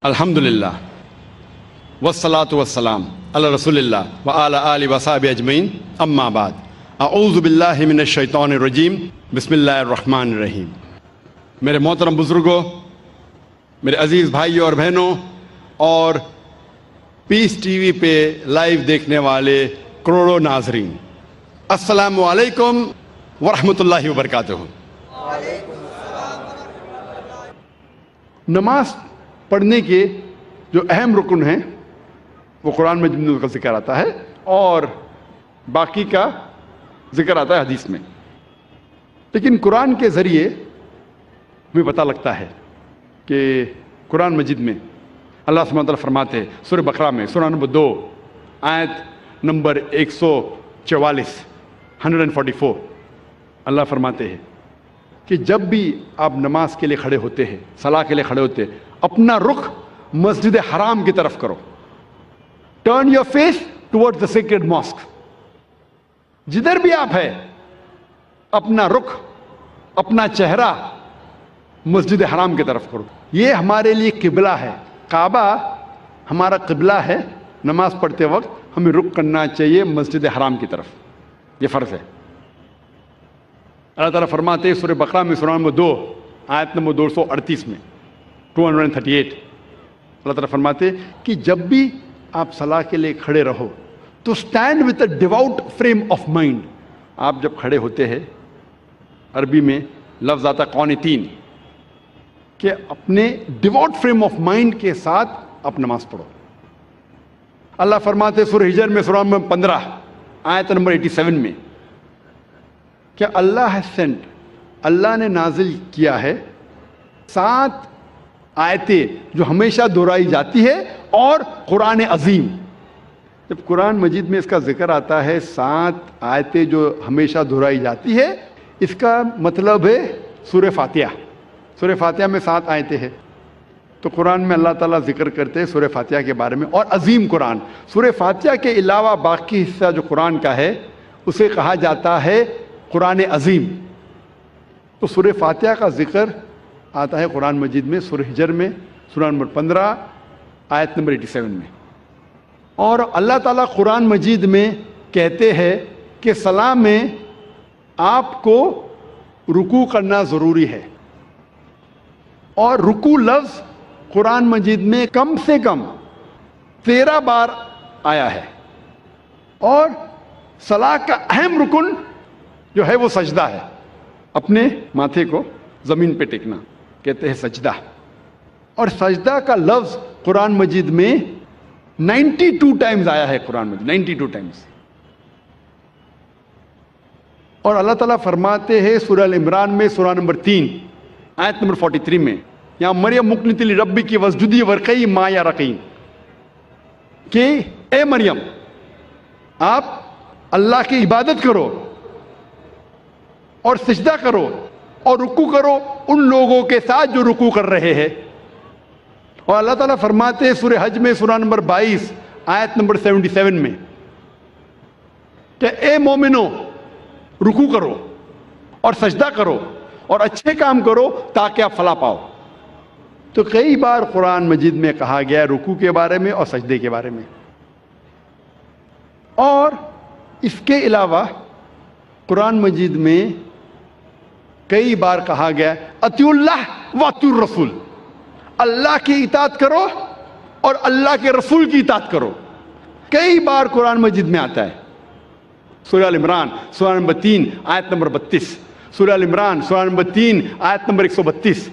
الحمدللہ والصلاة والسلام علی رسول اللہ وعلی آلہ وصحبہ اجمعین، اما بعد، اعوذ باللہ من الشیطان الرجیم، بسم اللہ الرحمن الرحیم۔ میرے محترم بزرگوں، میرے عزیز بھائیوں اور بہنوں، اور پیس ٹی وی پہ لائیو دیکھنے والے کروڑوں ناظرین، السلام علیکم ورحمۃ اللہ وبرکاتہ۔ نماز پڑھنے کے جو اہم رکن ہیں وہ قرآن مجید کا ذکر آتا ہے اور باقی کا ذکر آتا ہے حدیث میں، لیکن قرآن کے ذریعے ہمیں پتہ لگتا ہے کہ قرآن مجید میں اللہ سبحانہ وتعالیٰ فرماتے ہیں سورہ بقرہ میں سورہ نمبر 2 آیت نمبر 144 144، اللہ فرماتے ہیں کہ جب بھی آپ نماز کے لیے کھڑے ہوتے ہیں، صلاح کے لیے کھڑے ہوتے ہیں، اپنا رخ مسجد حرام کی طرف کرو۔ Turn your face toward the sacred mosque. جدھر بھی آپ ہیں اپنا رخ، اپنا چہرہ مسجد حرام کی طرف کرو۔ یہ ہمارے لیے قبلہ ہے، کعبہ ہمارا قبلہ ہے۔ نماز پڑھتے وقت ہمیں رخ کرنا چاہیے مسجد حرام کی طرف، یہ فرض ہے۔ اللہ تعالیٰ فرماتے ہیں سورہ بقرہ میں سورہ نمبر 2 آیت نمبر 238 میں 238، اللہ تعالیٰ فرماتے ہیں کہ جب بھی آپ صلاح کے لیے کھڑے رہو تو stand with a devout frame of mind. آپ جب کھڑے ہوتے ہیں، عربی میں لفظ آتا قانتین، کہ اپنے ڈیواؤٹ فریم آف مائنڈ کے ساتھ آپ نماز پڑھو۔ اللہ فرماتے ہیں سورہ ہجر میں سورہ نمبر 15 آیت نمبر 87 میں کہ اللہ ہے سینٹ، اللہ نے نازل کیا ہے 7 آیتیں جو ہمیشہ دہرائی جاتی ہے، اور قرآن عظیم۔ جب قرآن مجید میں اس کا ذکر آتا ہے 7 آیتیں جو ہمیشہ دہرائی جاتی ہے، اس کا مطلب ہے سورہ فاتحہ۔ سورہ فاتحہ میں 7 آیتیں ہیں، تو قرآن میں اللہ تعالیٰ ذکر کرتے ہیں سورہ فاتحہ کے بارے میں، اور عظیم قرآن۔ سورہ فاتحہ کے علاوہ باقی حصہ جو قرآن کا ہے اسے کہا جاتا ہے قرآن عظیم۔ تو سورہ فاتحہ کا ذکر آتا ہے قرآن مجید میں سورہ ہجر میں سورہ نمبر 15 آیت نمبر 87 میں۔ اور اللہ تعالیٰ قرآن مجید میں کہتے ہیں کہ صلاح میں آپ کو رکوع کرنا ضروری ہے، اور رکوع لفظ قرآن مجید میں کم سے کم 13 بار آیا ہے، اور صلاح کا اہم رکن جو ہے وہ سجدہ ہے۔ اپنے ماتھے کو زمین پہ ٹیکنا کہتے ہیں سجدہ، اور سجدہ کا لفظ قرآن مجید میں 92 ٹائمز آیا ہے، قرآن مجید 92 ٹائمز۔ اور اللہ تعالیٰ فرماتے ہیں سورہ العمران میں سورہ نمبر 3 آیت نمبر 43 میں، یا مریم مقنتی لربی کی وسجدی ورقی ما یا رقیم، کہ اے مریم آپ اللہ کی عبادت کرو اور سجدہ کرو اور رکوع کرو ان لوگوں کے ساتھ جو رکوع کر رہے ہیں۔ اور اللہ تعالیٰ فرماتے ہیں سورہ حج میں سورہ نمبر 22 آیت نمبر 77 میں کہ اے مومنو رکوع کرو اور سجدہ کرو اور اچھے کام کرو تاکہ آپ فلاح پاؤ۔ تو کئی بار قرآن مجید میں کہا گیا ہے رکوع کے بارے میں اور سجدے کے بارے میں۔ اور اس کے علاوہ قرآن مجید میں کئی بار کہا گیا اطیعوا اللہ واطیعوا الرسول، اللہ کی اطاعت کرو اور اللہ کے رسول کی اطاعت کرو۔ کئی بار قرآن مجید میں آتا ہے۔ سورہ العمران سورہ نمبر 3 آیت نمبر 32، سورہ العمران سورہ نمبر 3 آیت نمبر 132،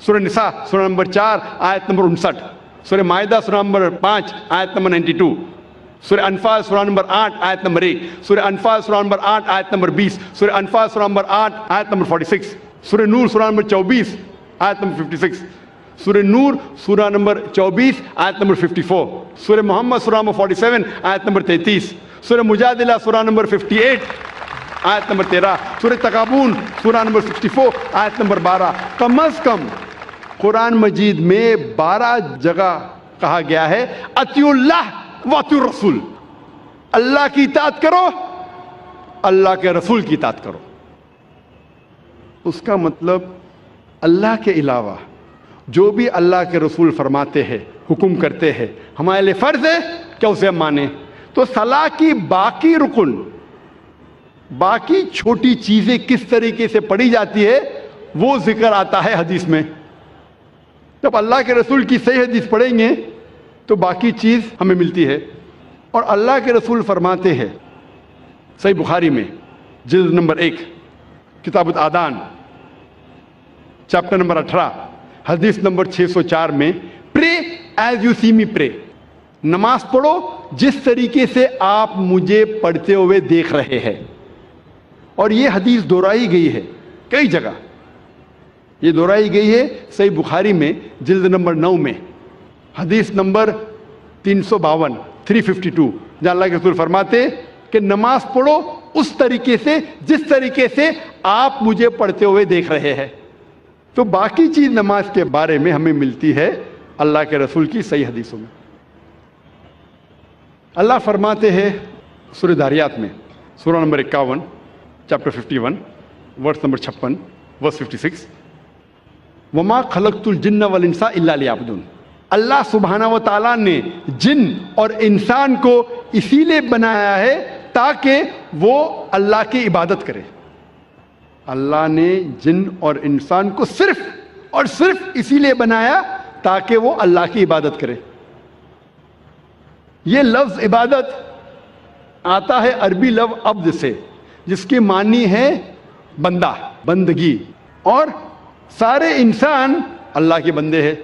سورہ نساء سورہ نمبر 4 آیت نمبر 59، سورہ مائدہ سورہ نمبر 5 آیت نمبر 92، سورہ انفال سورہ نمبر 8 آیت نمبر 1، سورہ انفال سورہ نمبر 8 آیت نمبر 20، سورہ انفال سورہ نمبر 8 آیت نمبر 46، سورہ نور سورہ نمبر 24 آیت نمبر 56، سورہ نور سورہ نمبر 24 آیت نمبر 54، سورہ محمد سورہ نمبر 47 آیت نمبر 33، سورہ مجادلہ سورہ نمبر 58 آیت نمبر 13، سورہ تغابن سورہ نمبر 64 آیت نمبر 12۔ کم از کم قرآن مجید میں 12 جگہ کہا گیا ہے اطیعوا اللہ واطیعوا الرسول، اللہ کی اطاعت کرو، اللہ کے رسول کی اطاعت کرو۔ اس کا مطلب اللہ کے علاوہ جو بھی اللہ کے رسول فرماتے ہیں حکم کرتے ہیں، ہمارے لیے فرض ہے کہ اسے ہم مانیں۔ تو صلاح کی باقی رکن، باقی چھوٹی چیزیں کس طریقے سے پڑھی جاتی ہے وہ ذکر آتا ہے حدیث میں۔ جب اللہ کے رسول کی صحیح حدیث پڑھیں گے تو باقی چیز ہمیں ملتی ہے۔ اور اللہ کے رسول فرماتے ہیں صحیح بخاری میں جلد نمبر 1 کتاب الآذان چیپٹر نمبر 18 حدیث نمبر 604 میں، پرے ایز یو سی می پرے، نماز پڑھو جس طریقے سے آپ مجھے پڑھتے ہوئے دیکھ رہے ہیں۔ اور یہ حدیث دہرائی گئی ہے کئی جگہ، یہ دہرائی گئی ہے صحیح بخاری میں جلد نمبر 9 میں حدیث نمبر 352 352، جہاں اللہ کے رسول فرماتے کہ نماز پڑھو اس طریقے سے جس طریقے سے آپ مجھے پڑھتے ہوئے دیکھ رہے ہیں۔ تو باقی چیز نماز کے بارے میں ہمیں ملتی ہے اللہ کے رسول کی صحیح حدیثوں میں۔ اللہ فرماتے ہیں سورہ داریات میں سورہ نمبر 51 چیپٹر 51 ورس نمبر 56 ورس 56، وما خلقت الجن والانس الا لیعبدون۔ اللہ سبحانہ و تعالیٰ نے جن اور انسان کو اسی لیے بنایا ہے تاکہ وہ اللہ کی عبادت کرے۔ اللہ نے جن اور انسان کو صرف اور صرف اسی لیے بنایا تاکہ وہ اللہ کی عبادت کرے۔ یہ لفظ عبادت آتا ہے عربی لفظ عبد سے، جس کے معنی ہے بندہ، بندگی، اور سارے انسان اللہ کے بندے ہیں۔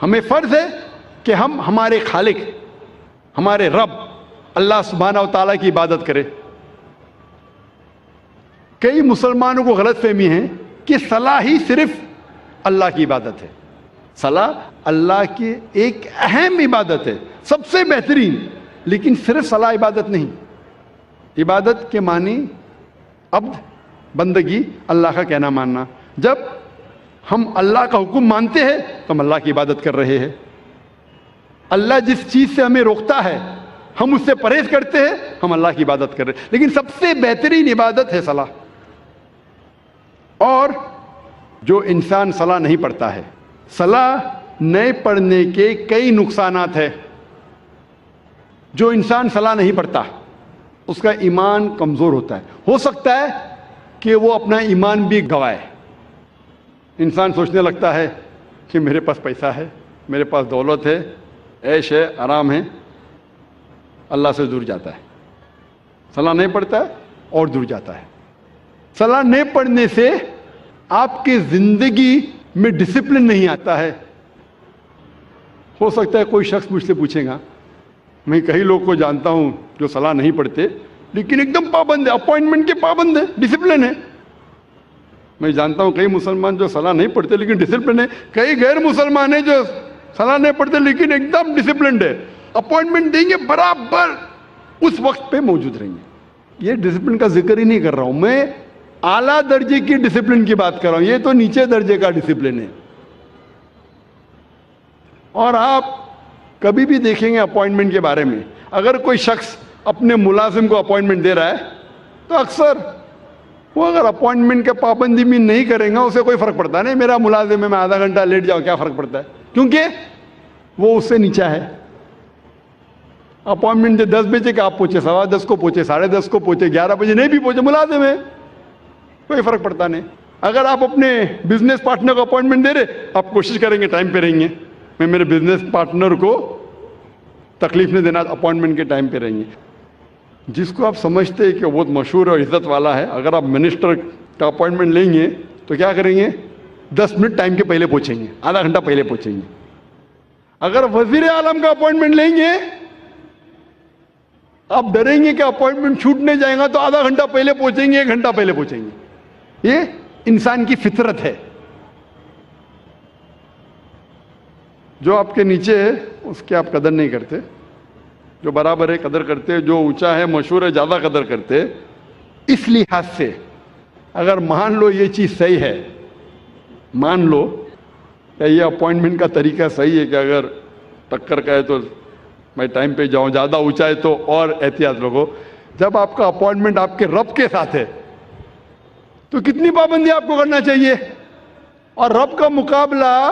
ہمیں فرض ہے کہ ہم ہمارے خالق، ہمارے رب اللہ سبحانہ و تعالیٰ کی عبادت کریں۔ کئی مسلمانوں کو غلط فہمی ہے کہ صلاح ہی صرف اللہ کی عبادت ہے۔ صلاح اللہ کی ایک اہم عبادت ہے، سب سے بہترین، لیکن صرف صلاح عبادت نہیں۔ عبادت کے معنی عبد، بندگی، اللہ کا کہنا ماننا۔ جب ہم اللہ کا حکم مانتے ہیں تو ہم اللہ کی عبادت کر رہے ہیں۔ اللہ جس چیز سے ہمیں روکتا ہے ہم اس سے پرہیز کرتے ہیں، ہم اللہ کی عبادت کر رہے ہیں۔ لیکن سب سے بہترین عبادت ہے صلاح۔ اور جو انسان صلاح نہیں پڑھتا ہے، صلاح نہیں پڑھنے کے کئی نقصانات ہیں۔ جو انسان صلاح نہیں پڑھتا اس کا ایمان کمزور ہوتا ہے، ہو سکتا ہے کہ وہ اپنا ایمان بھی گوائے۔ انسان سوچنے لگتا ہے کہ میرے پاس پیسہ ہے، میرے پاس دولت ہے، عیش ہے، آرام ہے، اللہ سے دور جاتا ہے۔ صلاح نہیں پڑھتا ہے اور دور جاتا ہے۔ صلاح نہیں پڑھنے سے آپ کی زندگی میں ڈسپلن نہیں آتا ہے۔ ہو سکتا ہے کوئی شخص مجھ سے پوچھے گا، میں کئی لوگ کو جانتا ہوں جو صلاح نہیں پڑھتے لیکن ایک دم پابند ہے، اپوائنٹمنٹ کے پابند ہے، ڈسپلن ہے۔ میں جانتا ہوں کئی مسلمان جو صلاح نہیں پڑھتے لیکن ڈسپلن ہے، کئی غیر مسلمان ہیں جو صلاح نہیں پڑھتے لیکن ایک دم ڈسپلنڈ ہے، اپوائنٹمنٹ دیں گے برابر اس وقت پہ موجود رہیں گے۔ یہ ڈسپلن کا ذکر ہی نہیں کر رہا ہوں، میں اعلیٰ درجے کی ڈسپلن کی بات کر رہا ہوں، یہ تو نیچے درجے کا ڈسپلن ہے۔ اور آپ کبھی بھی دیکھیں گے اپوائنٹمنٹ کے بارے میں، اگر کوئی شخص اپنے ملازم کو اپوائنٹمنٹ دے رہا ہے تو اکثر وہ اگر اپوائنٹمنٹ کے پابندی میں نہیں کریں گا اسے کوئی فرق پڑتا نہیں، میرا ملازم ہے میں آدھا گھنٹہ لیٹ جاؤں کیا فرق پڑتا ہے، کیونکہ وہ اس سے نیچا ہے۔ اپوائنٹمنٹ 10 بجے کہ آپ پہنچے 10:15 کو پہنچے 10:30 کو پہنچے 11 بجے نہیں بھی پہنچے، ملازم ہے، کوئی فرق پڑتا نہیں۔ اگر آپ اپنے بزنس پارٹنر کو اپوائنٹمنٹ دے رہے، آپ کوشش کریں گے ٹائم پہ رہیں گے، میں میرے بزنس پارٹنر کو تکلیف نہیں دینا، اپوائنٹمنٹ کے ٹائم پہ رہیں گے۔ جس کو آپ سمجھتے ہیں کہ وہ بہت مشہور اور عزت والا ہے، اگر آپ منسٹر کا اپوائنٹمنٹ لیں گے تو کیا کریں گے، 10 منٹ ٹائم کے پہلے پہنچیں گے، آدھا گھنٹہ پہلے پہنچیں گے۔ اگر وزیر اعظم کا اپوائنٹمنٹ لیں گے آپ ڈریں گے کہ اپوائنٹمنٹ چھوٹنے جائے گا تو آدھا گھنٹہ پہلے پہنچیں گے، 1 گھنٹہ پہلے پہنچیں گے۔ یہ انسان کی فطرت ہے۔ جو آپ کے نیچے ہے اس کی آپ قدر نہیں کرتے، جو برابر ہے قدر کرتے، جو اونچا ہے مشہور ہے زیادہ قدر کرتے۔ اس لحاظ سے اگر مان لو یہ چیز صحیح ہے، مان لو کہ یہ اپوائنٹمنٹ کا طریقہ صحیح ہے کہ اگر ٹکر کا ہے تو میں ٹائم پہ جاؤں، زیادہ اونچا ہے تو اور احتیاط رکھو۔ جب آپ کا اپوائنٹمنٹ آپ کے رب کے ساتھ ہے تو کتنی پابندی آپ کو کرنا چاہیے، اور رب کا مقابلہ